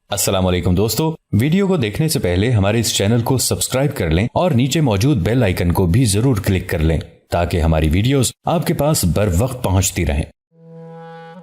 السلام علیکم دوستو، ویڈیو کو دیکھنے سے پہلے ہمارے اس چینل کو سبسکرائب کر لیں اور نیچے موجود بیل آئیکن کو بھی ضرور کلک کر لیں تاکہ ہماری ویڈیوز آپ کے پاس بر وقت پہنچتی رہیں۔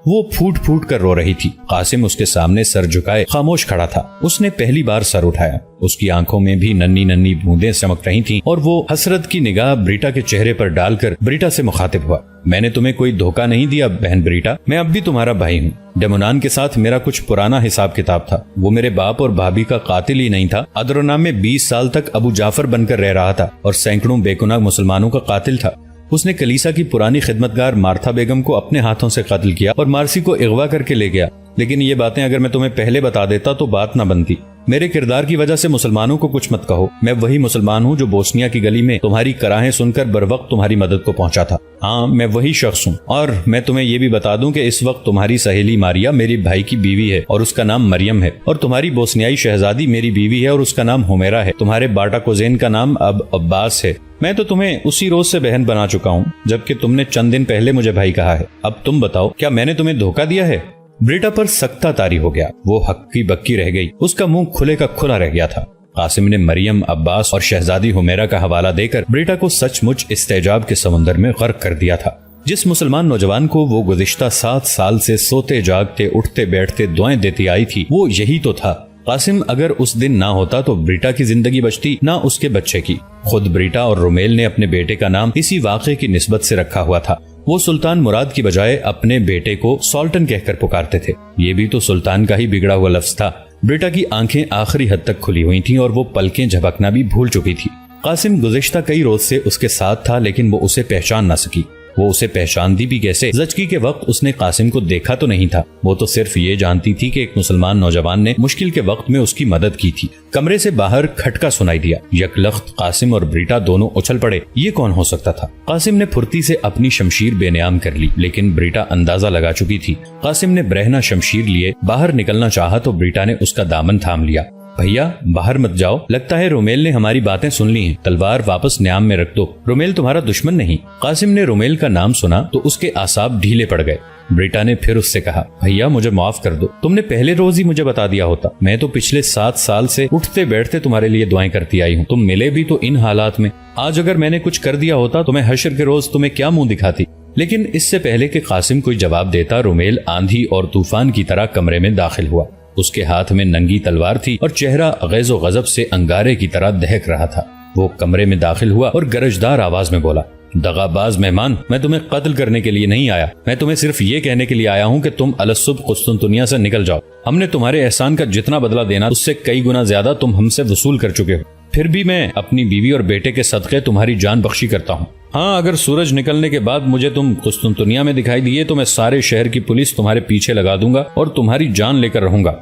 وہ پھوٹ پھوٹ کر رو رہی تھی۔ قاسم اس کے سامنے سر جھکائے خاموش کھڑا تھا۔ اس نے پہلی بار سر اٹھایا۔ اس کی آنکھوں میں بھی ننھی ننھی بوندیں چمک رہی تھیں اور وہ حسرت کی نگاہ بریٹا کے چہرے پر ڈال کر بریٹا سے مخاطب ہوا۔ میں نے تمہیں کوئی دھوکہ نہیں دیا بہن بریٹا، میں اب بھی تمہارا بھائی ہوں۔ ڈیمونان کے ساتھ میرا کچھ پرانا حساب کتاب تھا۔ وہ میرے باپ اور بھابھی کا قاتل ہی نہیں تھا، ادرونام میں 20 سال تک ابو جعفر بن کر رہ رہا تھا اور سینکڑوں بے گناہ مسلمانوں کا قاتل تھا۔ اس نے کلیسا کی پرانی خدمتگار مارتھا بیگم کو اپنے ہاتھوں سے قتل کیا اور مارسی کو اغوا کر کے لے گیا۔ لیکن یہ باتیں اگر میں تمہیں پہلے بتا دیتا تو بات نہ بنتی۔ میرے کردار کی وجہ سے مسلمانوں کو کچھ مت کہو۔ میں وہی مسلمان ہوں جو بوسنیا کی گلی میں تمہاری کراہیں سن کر بر وقت تمہاری مدد کو پہنچا تھا۔ ہاں، میں وہی شخص ہوں۔ اور میں تمہیں یہ بھی بتا دوں کہ اس وقت تمہاری سہیلی ماریا میری بھائی کی بیوی ہے اور اس کا نام مریم ہے، اور تمہاری بوسنیائی شہزادی میری بیوی ہے اور اس کا نام ہومیرا ہے۔ تمہارے باٹا کوزین کا نام اب عباس ہے۔ میں تو تمہیں اسی روز سے بہن بنا چکا ہوں جبکہ تم نے چند دن پہلے مجھے بھائی کہا ہے۔ اب تم بتاؤ، کیا میں نے تمہیں دھوکہ دیا ہے؟ بریٹا پر سکتہ طاری ہو گیا۔ وہ ہکی بکی رہ گئی، اس کا منہ کھلے کا کھلا رہ گیا تھا۔ قاسم نے مریم، عباس اور شہزادی ہومیرا کا حوالہ دے کر بریٹا کو سچ مچ استعجاب کے سمندر میں غرق کر دیا تھا۔ جس مسلمان نوجوان کو وہ گزشتہ 7 سال سے سوتے جاگتے اٹھتے بیٹھتے دعائیں دیتی آئی تھی، وہ یہی تو تھا۔ قاسم اگر اس دن نہ ہوتا تو بریٹا کی زندگی بچتی، نہ اس کے بچے کی۔ خود بریٹا اور رومیل نے اپنے بیٹے کا نام اسی واقعے کی نسبت سے رکھا ہوا تھا۔ وہ سلطان مراد کی بجائے اپنے بیٹے کو سالٹن کہہ کر پکارتے تھے۔ یہ بھی تو سلطان کا ہی بگڑا ہوا لفظ تھا۔ بریٹا کی آنکھیں آخری حد تک کھلی ہوئی تھیں اور وہ پلکیں جھپکنا بھی بھول چکی تھی۔ قاسم گزشتہ کئی روز سے اس کے ساتھ تھا لیکن وہ اسے پہچان نہ سکی۔ وہ اسے پہچاندی بھی کیسے؟ زچگی کے وقت اس نے قاسم کو دیکھا تو نہیں تھا۔ وہ تو صرف یہ جانتی تھی کہ ایک مسلمان نوجوان نے مشکل کے وقت میں اس کی مدد کی تھی۔ کمرے سے باہر کھٹکا سنائی دیا۔ یکلخت قاسم اور بریٹا دونوں اچھل پڑے۔ یہ کون ہو سکتا تھا؟ قاسم نے پھرتی سے اپنی شمشیر بے نیام کر لی لیکن بریٹا اندازہ لگا چکی تھی۔ قاسم نے برہنہ شمشیر لیے باہر نکلنا چاہا تو بریٹا نے اس کا دامن تھام لیا۔ بھیا، باہر مت جاؤ، لگتا ہے رومیل نے ہماری باتیں سن لی ہیں۔ تلوار واپس نیام میں رکھ دو، رومیل تمہارا دشمن نہیں۔ قاسم نے رومیل کا نام سنا تو اس کے اعصاب ڈھیلے پڑ گئے۔ بریٹا نے پھر اس سے کہا، بھیا مجھے معاف کر دو، تم نے پہلے روز ہی مجھے بتا دیا ہوتا۔ میں تو پچھلے 7 سال سے اٹھتے بیٹھتے تمہارے لیے دعائیں کرتی آئی ہوں۔ تم ملے بھی تو ان حالات میں۔ آج اگر میں نے کچھ کر دیا ہوتا تو میں حشر کے روز تمہیں کیا منہ دکھاتی؟ لیکن اس سے پہلے کہ قاسم کوئی جواب دیتا، رومیل آندھی اور طوفان کی طرح کمرے میں داخل ہوا۔ اس کے ہاتھ میں ننگی تلوار تھی اور چہرہ غیظ و غضب سے انگارے کی طرح دہک رہا تھا۔ وہ کمرے میں داخل ہوا اور گرجدار آواز میں بولا، دغاباز مہمان، میں تمہیں قتل کرنے کے لیے نہیں آیا، میں تمہیں صرف یہ کہنے کے لیے آیا ہوں کہ تم الصبح قسطنطنیہ سے نکل جاؤ۔ ہم نے تمہارے احسان کا جتنا بدلہ دینا اس سے کئی گنا زیادہ تم ہم سے وصول کر چکے ہو۔ پھر بھی میں اپنی بیوی اور بیٹے کے صدقے تمہاری جان بخشی کرتا ہوں۔ ہاں، اگر سورج نکلنے کے بعد مجھے تم قسطنطنیہ میں دکھائی دیے تو میں سارے شہر کی پولیس تمہارے پیچھے لگا دوں گا اور تمہاری جان لے کر رہوں گا۔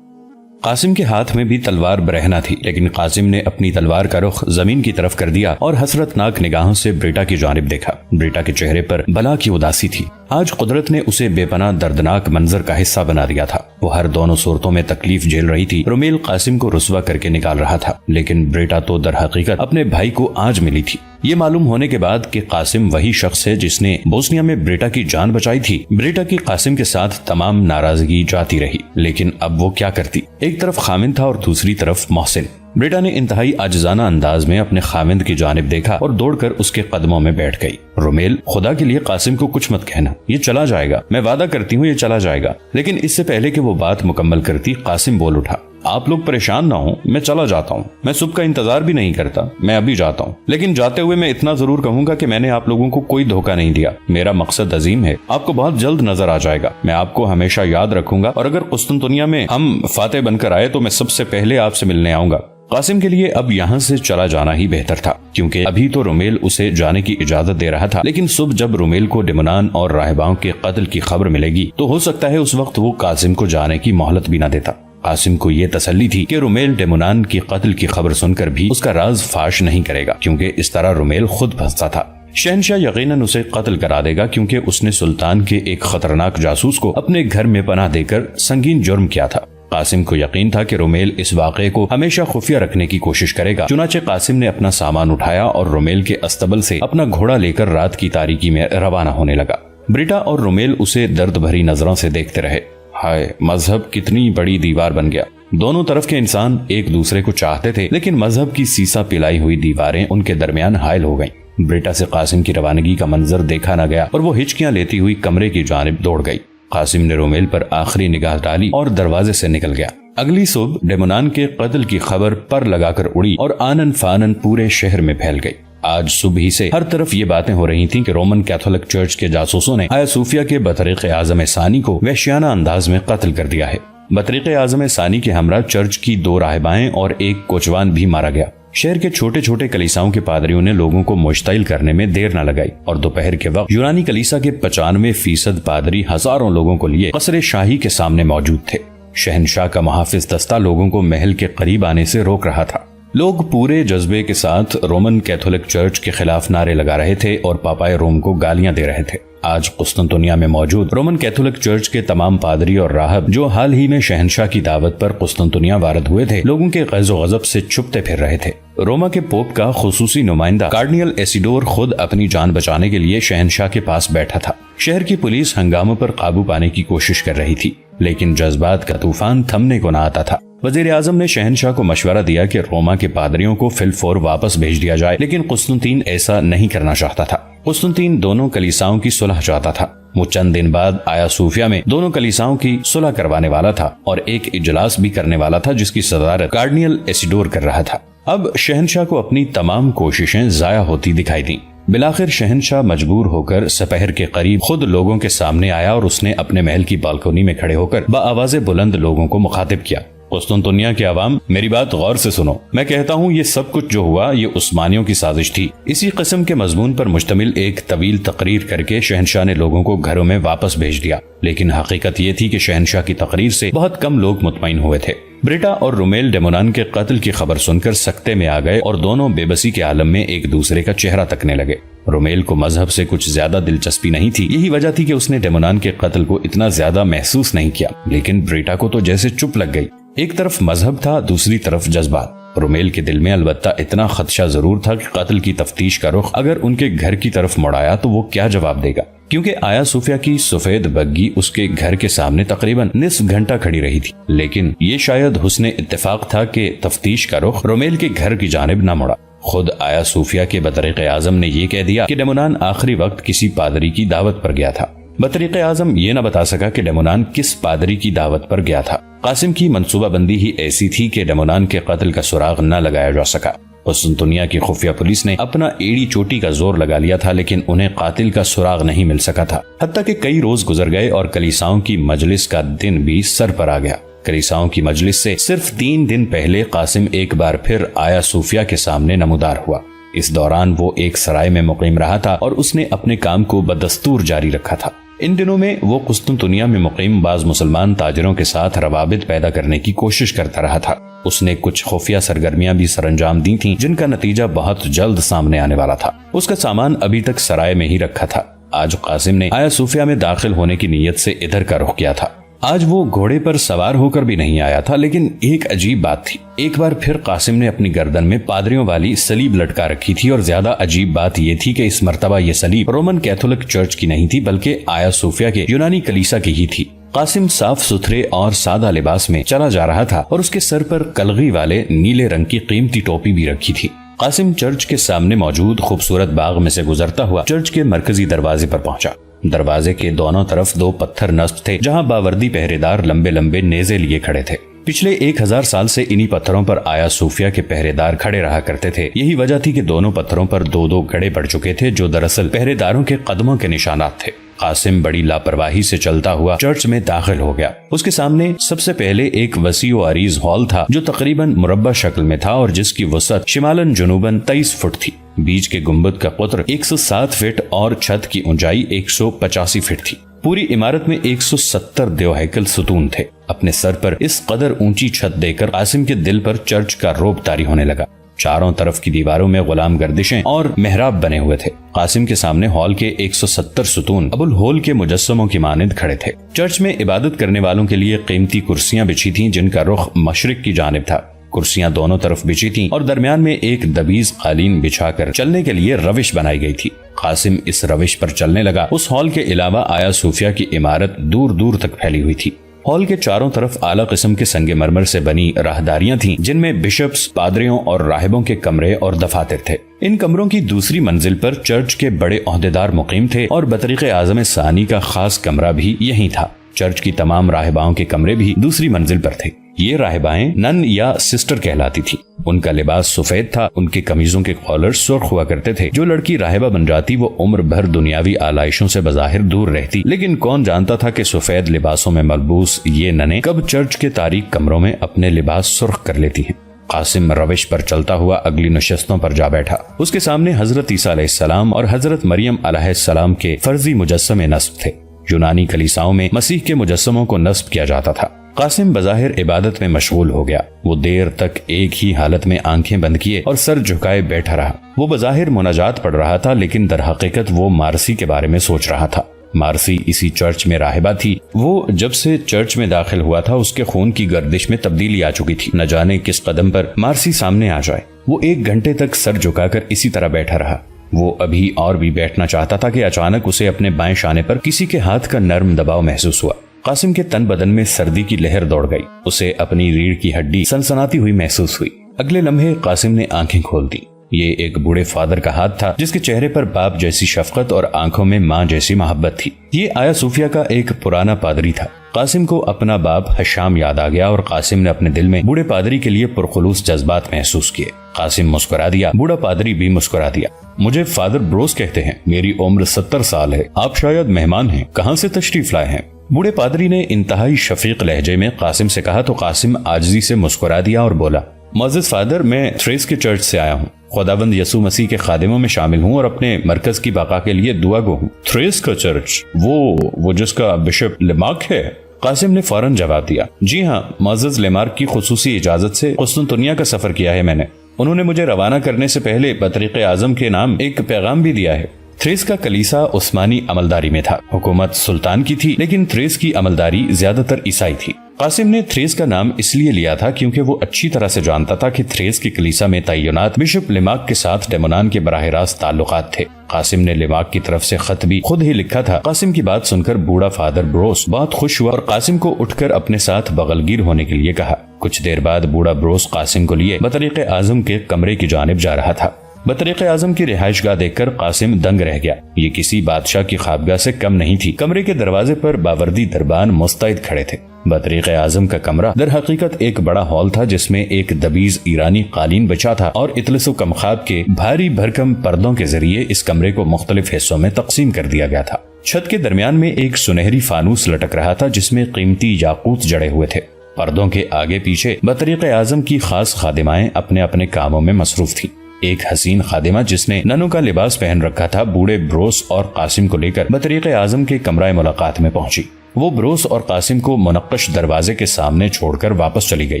قاسم کے ہاتھ میں بھی تلوار برہنہ تھی لیکن قاسم نے اپنی تلوار کا رخ زمین کی طرف کر دیا اور حسرت ناک نگاہوں سے بریٹا کی جانب دیکھا۔ بریٹا کے چہرے پر بلا کی اداسی تھی۔ آج قدرت نے اسے بے پناہ دردناک منظر کا حصہ بنا دیا تھا۔ وہ ہر دونوں صورتوں میں تکلیف جھیل رہی تھی۔ رومیل قاسم کو رسوا کر کے نکال رہا تھا لیکن بریٹا تو در حقیقت اپنے بھائی کو آج ملی تھی۔ یہ معلوم ہونے کے بعد کہ قاسم وہی شخص ہے جس نے بوسنیا میں بریٹا کی جان بچائی تھی، بریٹا کی قاسم کے ساتھ تمام ناراضگی جاتی رہی۔ لیکن اب وہ کیا کرتی؟ ایک طرف خامند تھا اور دوسری طرف محسن۔ بریٹا نے انتہائی عاجزانہ انداز میں اپنے خامند کی جانب دیکھا اور دوڑ کر اس کے قدموں میں بیٹھ گئی۔ رومیل، خدا کے لیے قاسم کو کچھ مت کہنا، یہ چلا جائے گا، میں وعدہ کرتی ہوں یہ چلا جائے گا۔ لیکن اس سے پہلے کہ وہ بات مکمل کرتی، قاسم بول اٹھا، آپ لوگ پریشان نہ ہوں، میں چلا جاتا ہوں، میں صبح کا انتظار بھی نہیں کرتا، میں ابھی جاتا ہوں۔ لیکن جاتے ہوئے میں اتنا ضرور کہوں گا کہ میں نے آپ لوگوں کو کوئی دھوکہ نہیں دیا، میرا مقصد عظیم ہے، آپ کو بہت جلد نظر آ جائے گا، میں آپ کو ہمیشہ یاد رکھوں گا، اور اگر قسطنطنیہ میں ہم فاتح بن کر آئے تو میں سب سے پہلے آپ سے ملنے آؤں گا۔ قاسم کے لیے اب یہاں سے چلا جانا ہی بہتر تھا کیونکہ ابھی تو رومیل اسے جانے کی اجازت دے رہا تھا، لیکن صبح جب رومیل کو ڈیمونان اور راہباؤں کے قتل کی خبر ملے گی تو ہو سکتا ہے اس وقت وہ قاسم کو جانے کی مہلت بھی نہ دیتا۔ قاسم کو یہ تسلی تھی کہ رومیل ڈیمونان کی قتل کی خبر سن کر بھی اس کا راز فاش نہیں کرے گا کیونکہ اس طرح رومیل خود پھنستا تھا۔ شہنشاہ یقیناً اسے قتل کرا دے گا کیونکہ اس نے سلطان کے ایک خطرناک جاسوس کو اپنے گھر میں پناہ دے کر سنگین جرم کیا تھا۔ قاسم کو یقین تھا کہ رومیل اس واقعے کو ہمیشہ خفیہ رکھنے کی کوشش کرے گا، چنانچہ قاسم نے اپنا سامان اٹھایا اور رومیل کے استبل سے اپنا گھوڑا لے کر رات کی تاریکی میں روانہ ہونے لگا۔ بریٹا اور رومیل اسے درد بھری نظروں سے دیکھتے رہے۔ ہائے، مذہب کتنی بڑی دیوار بن گیا۔ دونوں طرف کے انسان ایک دوسرے کو چاہتے تھے، لیکن مذہب کی سیسا پلائی ہوئی دیواریں ان کے درمیان حائل ہو گئیں۔ بریٹا سے قاسم کی روانگی کا منظر دیکھا نہ گیا اور وہ ہچکیاں لیتی ہوئی کمرے کی جانب دوڑ گئی۔ قاسم نے رومیل پر آخری نگاہ ڈالی اور دروازے سے نکل گیا۔ اگلی صبح ڈیمونان کے قتل کی خبر پر لگا کر اڑی اور آنن فانن پورے شہر میں پھیل گئی۔ آج صبح ہی سے ہر طرف یہ باتیں ہو رہی تھیں کہ رومن کیتھولک چرچ کے جاسوسوں نے آیا صوفیہ کے بطریق اعظم ثانی کو وحشیانہ انداز میں قتل کر دیا ہے۔ بطریق اعظم ثانی کے ہمراہ چرچ کی 2 راہبائیں اور ایک کوچوان بھی مارا گیا۔ شہر کے چھوٹے چھوٹے کلیساؤں کے پادریوں نے لوگوں کو مشتعل کرنے میں دیر نہ لگائی اور دوپہر کے وقت یونانی کلیسا کے 95% پادری ہزاروں لوگوں کو لیے قصر شاہی کے سامنے موجود تھے۔ شہنشاہ کا محافظ دستہ لوگوں کو محل کے قریب آنے سے روک رہا تھا۔ لوگ پورے جذبے کے ساتھ رومن کیتھولک چرچ کے خلاف نعرے لگا رہے تھے اور پاپائے روم کو گالیاں دے رہے تھے۔ آج قسطنطنیہ میں موجود رومن کیتھولک چرچ کے تمام پادری اور راہب جو حال ہی میں شہنشاہ کی دعوت پر قسطنطنیہ وارد ہوئے تھے، لوگوں کے غیظ و غضب سے چھپتے پھر رہے تھے۔ روما کے پوپ کا خصوصی نمائندہ کارڈینل ایسیڈور خود اپنی جان بچانے کے لیے شہنشاہ کے پاس بیٹھا تھا۔ شہر کی پولیس ہنگاموں پر قابو پانے کی کوشش کر رہی تھی، لیکن جذبات کا طوفان تھمنے کو نہ آتا تھا۔ وزیر اعظم نے شہنشاہ کو مشورہ دیا کہ روما کے پادریوں کو فی الفور واپس بھیج دیا جائے، لیکن قسطنطین ایسا نہیں کرنا چاہتا تھا۔ قسطنطین دونوں کلیساؤں کی صلح چاہتا تھا۔ وہ چند دن بعد آیا صوفیہ میں دونوں کلیساؤں کی صلح کروانے والا تھا اور ایک اجلاس بھی کرنے والا تھا جس کی صدارت کارڈینل ایسیڈور کر رہا تھا۔ اب شہنشاہ کو اپنی تمام کوششیں ضائع ہوتی دکھائی دیں۔ بالآخر شہنشاہ مجبور ہو کر سپہر کے قریب خود لوگوں کے سامنے آیا اور اس نے اپنے محل کی بالکونی میں کھڑے ہو کر بآواز بلند لوگوں کو مخاطب کیا۔ قسطنطنیہ کے عوام، میری بات غور سے سنو۔ میں کہتا ہوں یہ سب کچھ جو ہوا یہ عثمانیوں کی سازش تھی۔ اسی قسم کے مضمون پر مشتمل ایک طویل تقریر کر کے شہنشاہ نے لوگوں کو گھروں میں واپس بھیج دیا، لیکن حقیقت یہ تھی کہ شہنشاہ کی تقریر سے بہت کم لوگ مطمئن ہوئے تھے۔ بریٹا اور رومیل ڈیمونان کے قتل کی خبر سن کر سکتے میں آ گئے اور دونوں بے بسی کے عالم میں ایک دوسرے کا چہرہ تکنے لگے۔ رومیل کو مذہب سے کچھ زیادہ دلچسپی نہیں تھی، یہی وجہ تھی کہ اس نے ڈیمونان کے قتل کو اتنا زیادہ محسوس نہیں کیا، لیکن بریٹا کو تو جیسے چپ لگ گئی۔ ایک طرف مذہب تھا، دوسری طرف جذبات۔ رومیل کے دل میں البتہ اتنا خدشہ ضرور تھا کہ قتل کی تفتیش کا رخ اگر ان کے گھر کی طرف مڑایا تو وہ کیا جواب دے گا، کیونکہ آیا صوفیہ کی سفید بگی اس کے گھر کے سامنے تقریباً نصف گھنٹہ کھڑی رہی تھی، لیکن یہ شاید حسن اتفاق تھا کہ تفتیش کا رخ رومیل کے گھر کی جانب نہ مڑا۔ خود آیا صوفیہ کے بطریق اعظم نے یہ کہہ دیا کہ ڈیمونان آخری وقت کسی پادری کی دعوت پر گیا تھا۔ بطریق اعظم یہ نہ بتا سکا کہ ڈیمونان کس پادری کی دعوت پر گیا تھا۔ قاسم کی منصوبہ بندی ہی ایسی تھی کہ ڈیمونان کے قتل کا سراغ نہ لگایا جا سکا۔ قسطنطنیہ کی خفیہ پولیس نے اپنا ایڑی چوٹی کا زور لگا لیا تھا، لیکن انہیں قاتل کا سراغ نہیں مل سکا تھا۔ حتیٰ کہ کئی روز گزر گئے اور کلیساؤں کی مجلس کا دن بھی سر پر آ گیا۔ کلیساؤں کی مجلس سے صرف 3 دن پہلے قاسم ایک بار پھر آیا صوفیہ کے سامنے نمودار ہوا۔ اس دوران وہ ایک سرائے میں مقیم رہا تھا اور اس نے اپنے کام کو بدستور جاری رکھا تھا۔ ان دنوں میں وہ قسطنطنیہ میں مقیم بعض مسلمان تاجروں کے ساتھ روابط پیدا کرنے کی کوشش کرتا رہا تھا۔ اس نے کچھ خفیہ سرگرمیاں بھی سر انجام دی تھیں جن کا نتیجہ بہت جلد سامنے آنے والا تھا۔ اس کا سامان ابھی تک سرائے میں ہی رکھا تھا۔ آج قاسم نے آیا صوفیہ میں داخل ہونے کی نیت سے ادھر کا رخ کیا تھا۔ آج وہ گھوڑے پر سوار ہو کر بھی نہیں آیا تھا، لیکن ایک عجیب بات تھی۔ ایک بار پھر قاسم نے اپنی گردن میں پادریوں والی سلیب لٹکا رکھی تھی، اور زیادہ عجیب بات یہ تھی کہ اس مرتبہ یہ سلیب رومن کیتھولک چرچ کی نہیں تھی بلکہ آیا صوفیہ کے یونانی کلیسا کی ہی تھی۔ قاسم صاف ستھرے اور سادہ لباس میں چلا جا رہا تھا اور اس کے سر پر کلغی والے نیلے رنگ کی قیمتی ٹوپی بھی رکھی تھی۔ قاسم چرچ کے سامنے موجود خوبصورت باغ میں سے گزرتا ہوا چرچ کے مرکزی دروازے پر پہنچا۔ دروازے کے دونوں طرف 2 پتھر نصب تھے جہاں باوردی پہرے دار لمبے لمبے نیزے لیے کھڑے تھے۔ پچھلے 1000 سال سے انہی پتھروں پر آیا صوفیہ کے پہرے دار کھڑے رہا کرتے تھے۔ یہی وجہ تھی کہ دونوں پتھروں پر 2 گڑے پڑ چکے تھے جو دراصل پہرے داروں کے قدموں کے نشانات تھے۔ قاسم بڑی لاپرواہی سے چلتا ہوا چرچ میں داخل ہو گیا۔ اس کے سامنے سب سے پہلے ایک وسیع و عریض ہال تھا جو تقریباً مربع شکل میں تھا اور جس کی وسعت شمالاً جنوباً 23 فٹ تھی۔ بیچ کے گنبد کا قطر 107 فٹ اور چھت کی اونچائی 185 فٹ تھی۔ پوری عمارت میں 170 دیو ہیکل ستون تھے۔ اپنے سر پر اس قدر اونچی چھت دے کر قاسم کے دل پر چرچ کا رعب طاری ہونے لگا۔ چاروں طرف کی دیواروں میں غلام گردشیں اور محراب بنے ہوئے تھے۔ قاسم کے سامنے ہال کے 170 ستون ابو الہول کے مجسموں کی مانند کھڑے تھے۔ چرچ میں عبادت کرنے والوں کے لیے قیمتی کرسیاں بچھی تھیں جن کا رخ مشرق کی جانب تھا۔ کرسیاں دونوں طرف بچھی تھیں اور درمیان میں ایک دبیز قالین بچھا کر چلنے کے لیے روش بنائی گئی تھی۔ قاسم اس روش پر چلنے لگا۔ اس ہال کے علاوہ آیا صوفیہ کی عمارت دور دور تک پھیلی ہوئی تھی۔ ہال کے چاروں طرف اعلیٰ قسم کے سنگ مرمر سے بنی راہداریاں تھیں جن میں بشپس، پادریوں اور راہبوں کے کمرے اور دفاتر تھے۔ ان کمروں کی دوسری منزل پر چرچ کے بڑے عہدیدار مقیم تھے اور بطریق اعظم ثانی کا خاص کمرہ بھی یہیں تھا۔ چرچ کی تمام راہباؤں کے کمرے بھی دوسری منزل پر تھے۔ یہ راہبائیں نن یا سسٹر کہلاتی تھی۔ ان کا لباس سفید تھا، ان کے قمیضوں کے کالر سرخ ہوا کرتے تھے۔ جو لڑکی راہبہ بن جاتی وہ عمر بھر دنیاوی آلائشوں سے بظاہر دور رہتی، لیکن کون جانتا تھا کہ سفید لباسوں میں ملبوس یہ ننیں کب چرچ کے تاریک کمروں میں اپنے لباس سرخ کر لیتی ہیں۔ قاسم روش پر چلتا ہوا اگلی نشستوں پر جا بیٹھا۔ اس کے سامنے حضرت عیسیٰ علیہ السلام اور حضرت مریم علیہ السلام کے فرضی مجسمے نصب تھے۔ یونانی کلیساؤں میں مسیح کے مجسموں کو نصب کیا جاتا تھا۔ قاسم بظاہر عبادت میں مشغول ہو گیا۔ وہ دیر تک ایک ہی حالت میں آنکھیں بند کیے اور سر جھکائے بیٹھا رہا۔ وہ بظاہر مناجات پڑھ رہا تھا، لیکن در حقیقت وہ مارسی کے بارے میں سوچ رہا تھا۔ مارسی اسی چرچ میں راہبہ تھی۔ وہ جب سے چرچ میں داخل ہوا تھا اس کے خون کی گردش میں تبدیلی آ چکی تھی۔ نہ جانے کس قدم پر مارسی سامنے آ جائے۔ وہ 1 گھنٹے تک سر جھکا کر اسی طرح بیٹھا رہا۔ وہ ابھی اور بھی بیٹھنا چاہتا تھا کہ اچانک اسے اپنے بائیں شانے پر کسی کے ہاتھ کا نرم دباؤ محسوس ہوا۔ قاسم کے تن بدن میں سردی کی لہر دوڑ گئی۔ اسے اپنی ریڑھ کی ہڈی سنسناتی ہوئی محسوس ہوئی۔ اگلے لمحے قاسم نے آنکھیں کھول دی۔ یہ ایک بوڑھے فادر کا ہاتھ تھا جس کے چہرے پر باپ جیسی شفقت اور آنکھوں میں ماں جیسی محبت تھی۔ یہ آیا صوفیہ کا ایک پرانا پادری تھا۔ قاسم کو اپنا باپ حشام یاد آ گیا اور قاسم نے اپنے دل میں بوڑھے پادری کے لیے پرخلوص جذبات محسوس کیے۔ قاسم مسکرا دیا، بوڑھا پادری بھی مسکرا دیا۔ مجھے فادر بروس کہتے ہیں، میری عمر 70 سال ہے، آپ شاید مہمان ہیں، کہاں سے تشریف لائے ہیں؟ بوڑھے پادری نے انتہائی شفیق لہجے میں قاسم سے کہا تو قاسم عاجزی سے مسکرا دیا اور بولا، معزز فادر، میں تھریس کے چرچ سے آیا ہوں، خداوند یسوع مسیح کے خادموں میں شامل ہوں اور اپنے مرکز کی بقا کے لیے دعا گو ہوں۔ تھریس کا چرچ، وہ جس کا بشپ لیمارک ہے؟ قاسم نے فوراً جواب دیا، جی ہاں، معزز لیمارک کی خصوصی اجازت سے قسطنطنیہ کا سفر کیا ہے میں نے۔ انہوں نے مجھے روانہ کرنے سے پہلے بطریق اعظم کے نام ایک پیغام بھی دیا ہے۔ تھریس کا کلیسا عثمانی عملداری میں تھا، حکومت سلطان کی تھی، لیکن تھریس کی عملداری زیادہ تر عیسائی تھی۔ قاسم نے تھریس کا نام اس لیے لیا تھا کیونکہ وہ اچھی طرح سے جانتا تھا کہ تھریس کی کلیسا میں تعینات بشپ لیمارک کے ساتھ ڈیمونان کے براہ راست تعلقات تھے۔ قاسم نے لیمارک کی طرف سے خط بھی خود ہی لکھا تھا۔ قاسم کی بات سن کر بوڑھا فادر بروس بہت خوش ہوا اور قاسم کو اٹھ کر اپنے ساتھ بغلگیر ہونے کے لیے کہا۔ کچھ دیر بعد بوڑھا بروس قاسم کو لیے بطریق اعظم کے کمرے کی جانب جا رہا تھا۔ بطریق اعظم کی رہائش گاہ دیکھ کر قاسم دنگ رہ گیا۔ یہ کسی بادشاہ کی خوابگاہ سے کم نہیں تھی۔ کمرے کے دروازے پر باوردی دربان مستعد کھڑے تھے۔ بطریق اعظم کا کمرہ در حقیقت ایک بڑا ہال تھا جس میں ایک دبیز ایرانی قالین بچا تھا اور اطلس و کمخاب کے بھاری بھرکم پردوں کے ذریعے اس کمرے کو مختلف حصوں میں تقسیم کر دیا گیا تھا۔ چھت کے درمیان میں ایک سنہری فانوس لٹک رہا تھا جس میں قیمتی یاقوت جڑے ہوئے تھے۔ پردوں کے آگے پیچھے بطریق اعظم کی خاص خادمائیں اپنے اپنے کاموں میں مصروف تھیں۔ ایک حسین خادمہ جس نے ننوں کا لباس پہن رکھا تھا بوڑھے بروس اور قاسم کو لے کر بطریق اعظم کے کمرہ ملاقات میں پہنچی۔ وہ بروس اور قاسم کو منقش دروازے کے سامنے چھوڑ کر واپس چلی گئی۔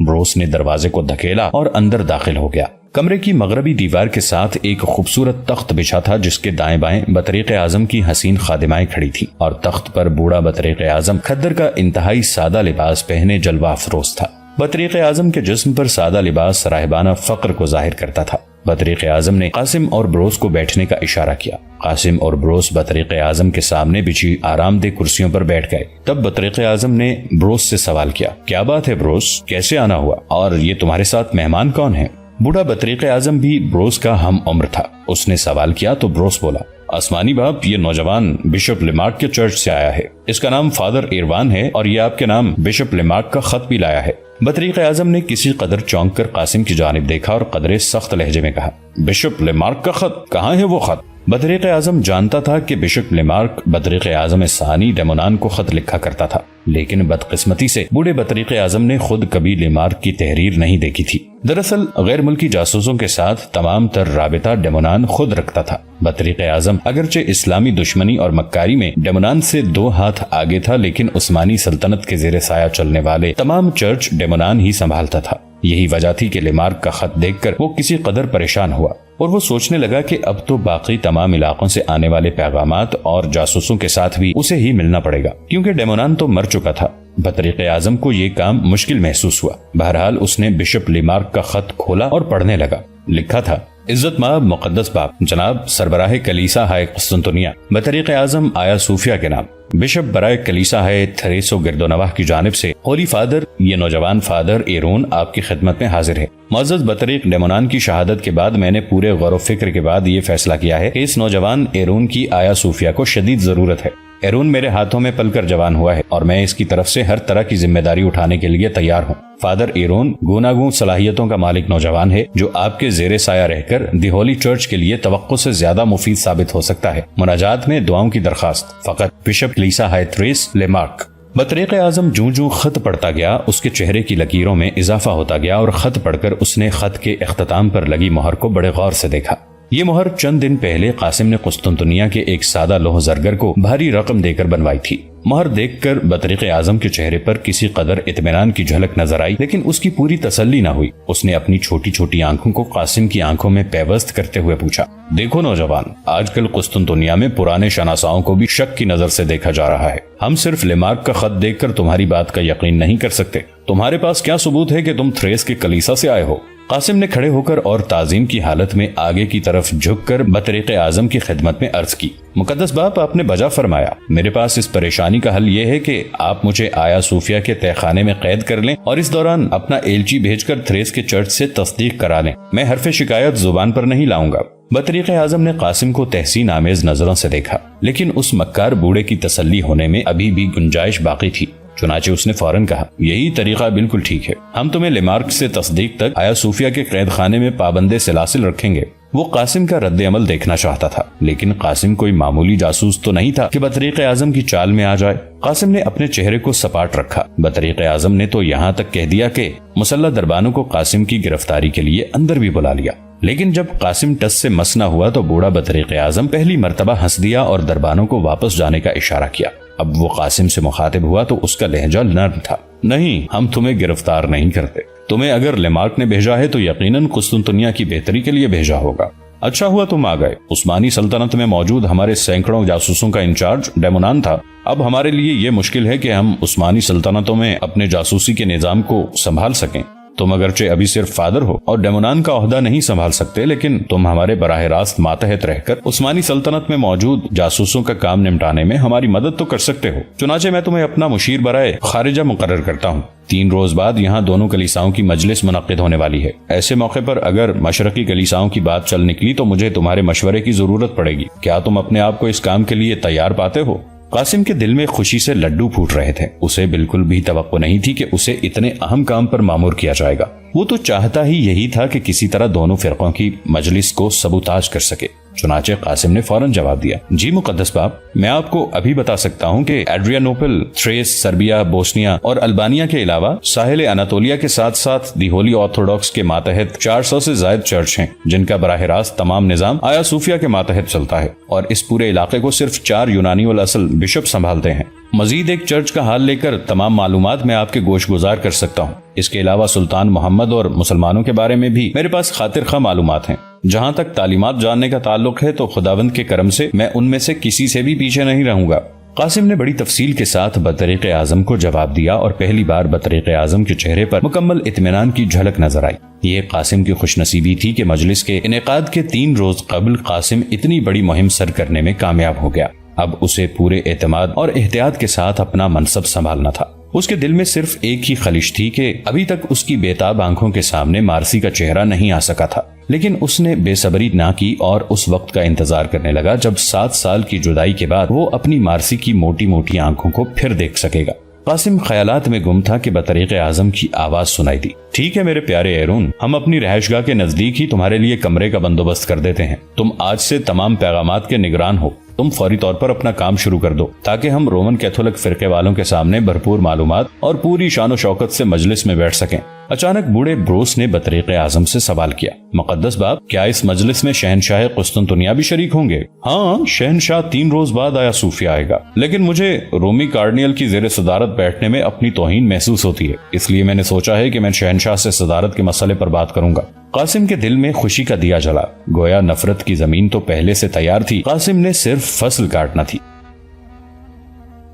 بروس نے دروازے کو دھکیلا اور اندر داخل ہو گیا۔ کمرے کی مغربی دیوار کے ساتھ ایک خوبصورت تخت بچھا تھا جس کے دائیں بائیں بطریق اعظم کی حسین خادمائیں کھڑی تھیں اور تخت پر بوڑھا بطریق اعظم کھدر کا انتہائی سادہ لباس پہنے جلوہ افروز تھا۔ بطریق اعظم کے جسم پر سادہ لباس راہبانہ فقر کو ظاہر کرتا تھا۔ بطریق اعظم نے قاسم اور بروس کو بیٹھنے کا اشارہ کیا۔ قاسم اور بروس بطریق اعظم کے سامنے بچھی آرام دہ کرسیوں پر بیٹھ گئے۔ تب بطریق اعظم نے بروس سے سوال کیا، کیا بات ہے بروس، کیسے آنا ہوا اور یہ تمہارے ساتھ مہمان کون ہیں؟ بوڑھا بطریق اعظم بھی بروس کا ہم عمر تھا۔ اس نے سوال کیا تو بروس بولا، آسمانی باپ، یہ نوجوان بشپ لیمارک کے چرچ سے آیا ہے۔ اس کا نام فادر ایروان ہے اور یہ آپ کے نام بشپ لیمارک کا خط بھی لایا ہے۔ بطریق اعظم نے کسی قدر چونک کر قاسم کی جانب دیکھا اور قدرے سخت لہجے میں کہا، بشپ لیمارک کا خط؟ کہاں ہے وہ خط؟ بطریق اعظم جانتا تھا کہ بشپ لیمارک بطریق اعظم ثانی ڈیمونان کو خط لکھا کرتا تھا، لیکن بدقسمتی سے بوڑھے بطریق اعظم نے خود کبھی لیمارک کی تحریر نہیں دیکھی تھی۔ دراصل غیر ملکی جاسوسوں کے ساتھ تمام تر رابطہ ڈیمونان خود رکھتا تھا۔ بطریق اعظم اگرچہ اسلامی دشمنی اور مکاری میں ڈیمونان سے 2 ہاتھ آگے تھا، لیکن عثمانی سلطنت کے زیر سایہ چلنے والے تمام چرچ ڈیمونان ہی سنبھالتا تھا۔ یہی وجہ تھی کہ لیمارک کا خط دیکھ کر وہ کسی قدر پریشان ہوا اور وہ سوچنے لگا کہ اب تو باقی تمام علاقوں سے آنے والے پیغامات اور جاسوسوں کے ساتھ بھی اسے ہی ملنا پڑے گا، کیونکہ ڈیمونان تو مر چکا تھا۔ بطریق اعظم کو یہ کام مشکل محسوس ہوا۔ بہرحال اس نے بشپ لیمارک کا خط کھولا اور پڑھنے لگا۔ لکھا تھا، عزت مآب مقدس باپ جناب سربراہ کلیسا ہائے قسطنطنیہ بطریق اعظم آیا صوفیہ کے نام بشپ برائے کلیسا ہے تھریسو گرد و نواح کی جانب سے ہولی فادر، یہ نوجوان فادر ایرون آپ کی خدمت میں حاضر ہے۔ معزز بطریق ڈیمونان کی شہادت کے بعد میں نے پورے غور و فکر کے بعد یہ فیصلہ کیا ہے کہ اس نوجوان ایرون کی آیا صوفیہ کو شدید ضرورت ہے۔ ایرون میرے ہاتھوں میں پل کر جوان ہوا ہے اور میں اس کی طرف سے ہر طرح کی ذمہ داری اٹھانے کے لیے تیار ہوں۔ فادر ایرون گوناگون صلاحیتوں کا مالک نوجوان ہے جو آپ کے زیر سایہ رہ کر دی ہولی چرچ کے لیے توقع سے زیادہ مفید ثابت ہو سکتا ہے۔ مناجات میں دعاؤں کی درخواست، فقط بشپ کلیسا ہائے تھریس لیمارک۔ بطریق اعظم جوں جوں خط پڑھتا گیا اس کے چہرے کی لکیروں میں اضافہ ہوتا گیا اور خط پڑھ کر اس نے خط کے اختتام پر لگی مہر کو بڑے غور سے دیکھا۔ یہ مہر چند دن پہلے قاسم نے قسطنطنیہ کے ایک سادہ لوح زرگر کو بھاری رقم دے کر بنوائی تھی۔ مہر دیکھ کر بطریق اعظم کے چہرے پر کسی قدر اطمینان کی جھلک نظر آئی، لیکن اس کی پوری تسلی نہ ہوئی۔ اس نے اپنی چھوٹی چھوٹی آنکھوں کو قاسم کی آنکھوں میں پیوست کرتے ہوئے پوچھا، دیکھو نوجوان، آج کل قسطنطنیہ میں پرانے شناساؤں کو بھی شک کی نظر سے دیکھا جا رہا ہے۔ ہم صرف لیمارک کا خط دیکھ کر تمہاری بات کا یقین نہیں کر سکتے۔ تمہارے پاس کیا ثبوت ہے کہ تم تھریس کے کلیسا سے آئے ہو؟ قاسم نے کھڑے ہو کر اور تعظیم کی حالت میں آگے کی طرف جھک کر بطریق اعظم کی خدمت میں عرض کی، مقدس باپ، آپ نے بجا فرمایا۔ میرے پاس اس پریشانی کا حل یہ ہے کہ آپ مجھے آیا صوفیہ کے تہ خانے میں قید کر لیں اور اس دوران اپنا ایلچی بھیج کر تھریس کے چرچ سے تصدیق کرا لیں۔ میں حرف شکایت زبان پر نہیں لاؤں گا۔ بطریق اعظم نے قاسم کو تحسین آمیز نظروں سے دیکھا، لیکن اس مکار بوڑھے کی تسلی ہونے میں ابھی بھی گنجائش باقی تھی۔ چنانچہ اس نے فوراً کہا، یہی طریقہ بالکل ٹھیک ہے، ہم تمہیں لیمارک سے تصدیق تک آیا صوفیہ کے قید خانے میں پابندے سلاسل رکھیں گے۔ وہ قاسم کا رد عمل دیکھنا چاہتا تھا، لیکن قاسم کوئی معمولی جاسوس تو نہیں تھا کہ بطریق اعظم کی چال میں آ جائے۔ قاسم نے اپنے چہرے کو سپاٹ رکھا۔ بطریق اعظم نے تو یہاں تک کہہ دیا کہ مسلح دربانوں کو قاسم کی گرفتاری کے لیے اندر بھی بلا لیا، لیکن جب قاسم ٹس سے مس نہ ہوا تو بوڑھا بطریق اعظم پہلی مرتبہ ہنس دیا اور دربانوں کو واپس جانے کا اشارہ کیا۔ اب وہ قاسم سے مخاطب ہوا تو اس کا لہجہ نرم تھا۔ نہیں، ہم تمہیں گرفتار نہیں کرتے، تمہیں اگر لیمارک نے بھیجا ہے تو یقیناً قسطنطنیہ کی بہتری کے لیے بھیجا ہوگا۔ اچھا ہوا تم آ گئے۔ عثمانی سلطنت میں موجود ہمارے سینکڑوں جاسوسوں کا انچارج ڈیمونان تھا۔ اب ہمارے لیے یہ مشکل ہے کہ ہم عثمانی سلطنتوں میں اپنے جاسوسی کے نظام کو سنبھال سکیں۔ تم اگرچہ ابھی صرف فادر ہو اور ڈیمونان کا عہدہ نہیں سنبھال سکتے، لیکن تم ہمارے براہ راست ماتحت رہ کر عثمانی سلطنت میں موجود جاسوسوں کا کام نمٹانے میں ہماری مدد تو کر سکتے ہو۔ چنانچہ میں تمہیں اپنا مشیر برائے خارجہ مقرر کرتا ہوں۔ 3 روز بعد یہاں دونوں کلیساؤں کی مجلس منعقد ہونے والی ہے۔ ایسے موقع پر اگر مشرقی کلیساؤں کی بات چل نکلی تو مجھے تمہارے مشورے کی ضرورت پڑے گی۔ کیا تم اپنے آپ کو اس کام کے لیے تیار پاتے ہو؟ قاسم کے دل میں خوشی سے لڈو پھوٹ رہے تھے۔ اسے بالکل بھی توقع نہیں تھی کہ اسے اتنے اہم کام پر مامور کیا جائے گا۔ وہ تو چاہتا ہی یہی تھا کہ کسی طرح دونوں فرقوں کی مجلس کو سبوتاژ کر سکے۔ چنانچہ قاسم نے فوراً جواب دیا، جی مقدس باپ، میں آپ کو ابھی بتا سکتا ہوں کہ ایڈریانوپل، تھریس، سربیا، بوسنیا اور البانیہ کے علاوہ ساحل اناتولیا کے ساتھ ساتھ دی ہولی آرتھوڈاکس کے ماتحت 400 سے زائد چرچ ہیں، جن کا براہ راست تمام نظام آیا صوفیہ کے ماتحت چلتا ہے، اور اس پورے علاقے کو صرف 4 یونانی الاصل بشپ سنبھالتے ہیں۔ مزید ایک چرچ کا حال لے کر تمام معلومات میں آپ کے گوش گزار کر سکتا ہوں۔ اس کے علاوہ سلطان محمد اور مسلمانوں کے بارے میں بھی میرے پاس خاطر خواہ معلومات ہیں۔ جہاں تک تعلیمات جاننے کا تعلق ہے تو خداوند کے کرم سے میں ان میں سے کسی سے بھی پیچھے نہیں رہوں گا۔ قاسم نے بڑی تفصیل کے ساتھ بطریق اعظم کو جواب دیا اور پہلی بار بطریق اعظم کے چہرے پر مکمل اطمینان کی جھلک نظر آئی۔ یہ قاسم کی خوش نصیبی تھی کہ مجلس کے انعقاد کے 3 روز قبل قاسم اتنی بڑی مہم سر کرنے میں کامیاب ہو گیا۔ اب اسے پورے اعتماد اور احتیاط کے ساتھ اپنا منصب سنبھالنا تھا۔ اس کے دل میں صرف ایک ہی خلش تھی کہ ابھی تک اس کی بےتاب آنکھوں کے سامنے مارسی کا چہرہ نہیں آ سکا تھا، لیکن اس نے بے صبری نہ کی اور اس وقت کا انتظار کرنے لگا جب 7 سال کی جدائی کے بعد وہ اپنی مارسی کی موٹی موٹی آنکھوں کو پھر دیکھ سکے گا۔ قاسم خیالات میں گم تھا کہ بطریق اعظم کی آواز سنائی دی، ٹھیک ہے میرے پیارے ایرون، ہم اپنی رہائش گاہ کے نزدیک ہی تمہارے لیے کمرے کا بندوبست کر دیتے ہیں۔ تم آج سے تمام پیغامات کے نگران ہو۔ تم فوری طور پر اپنا کام شروع کر دو تاکہ ہم رومن کیتھولک فرقے والوں کے سامنے بھرپور معلومات اور پوری شان و شوکت سے مجلس میں بیٹھ سکیں۔ اچانک بوڑھے بروس نے بطریق اعظم سے سوال کیا، مقدس باپ، کیا اس مجلس میں شہنشاہ قسطنطنیہ بھی شریک ہوں گے؟ ہاں، شہنشاہ 3 روز بعد آیا صوفیہ آئے گا، لیکن مجھے رومی کارڈینل کی زیر صدارت بیٹھنے میں اپنی توہین محسوس ہوتی ہے، اس لیے میں نے سوچا ہے کہ میں شہنشاہ سے صدارت کے مسئلے پر بات کروں گا۔ قاسم کے دل میں خوشی کا دیا جلا، گویا نفرت کی زمین تو پہلے سے تیار تھی، قاسم نے صرف فصل کاٹنا تھی۔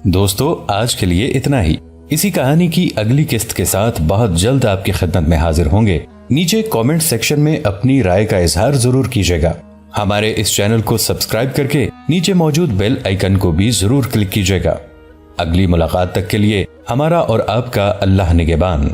دوستو، آج کے لیے اتنا ہی۔ اسی کہانی کی اگلی قسط کے ساتھ بہت جلد آپ کی خدمت میں حاضر ہوں گے۔ نیچے کامنٹ سیکشن میں اپنی رائے کا اظہار ضرور کیجیے گا۔ ہمارے اس چینل کو سبسکرائب کر کے نیچے موجود بیل آئیکن کو بھی ضرور کلک کیجیے گا۔ اگلی ملاقات تک کے لیے ہمارا اور آپ کا اللہ نگہبان۔